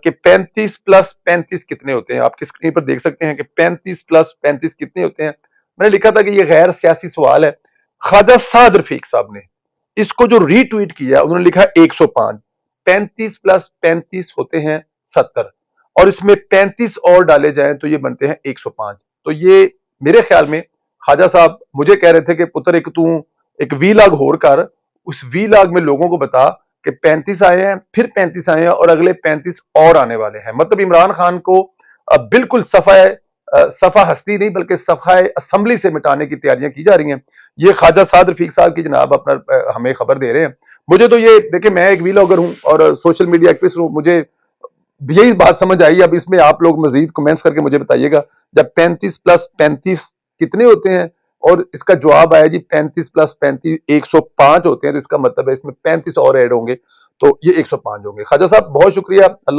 کہ 35+35 کتنے ہوتے ہیں. آپ کی اسکرین پر دیکھ سکتے ہیں کہ 35+35 کتنے ہوتے ہیں. میں نے لکھا تھا کہ یہ غیر سیاسی سوال ہے. خواجہ سعد رفیق صاحب نے اس کو جو ری ٹویٹ کیا انہوں نے لکھا 105. 35+35 ہوتے ہیں 70 اور اس میں 35 اور ڈالے جائیں تو یہ بنتے ہیں 105. تو یہ میرے خیال میں خواجہ صاحب مجھے کہہ رہے تھے کہ پتر ایک وی لاگ ہور کر اس وی لاگ میں لوگوں کو بتا کہ 35 آئے ہیں پھر 35 آئے ہیں اور اگلے 35 اور آنے والے ہیں. مطلب عمران خان کو بالکل صفحہ ہستی نہیں بلکہ صفحہ اسمبلی سے مٹانے کی تیاریاں کی جا رہی ہیں. یہ خواجہ سعد رفیق صاحب کی جناب اپنا ہمیں خبر دے رہے ہیں. مجھے تو یہ دیکھیں میں ایک وی لاگر ہوں اور سوشل میڈیا ایکٹیوسٹ ہوں. مجھے یہی بات سمجھ آئی. اب اس میں آپ لوگ مزید کمنٹس کر کے مجھے بتائیے گا جب 35+35 کتنے ہوتے ہیں اور اس کا جواب آیا جی 35+35 105 ہوتے ہیں تو اس کا مطلب ہے اس میں 35 اور ایڈ ہوں گے تو یہ 105 ہوں گے. خواجہ صاحب بہت شکریہ. اللہ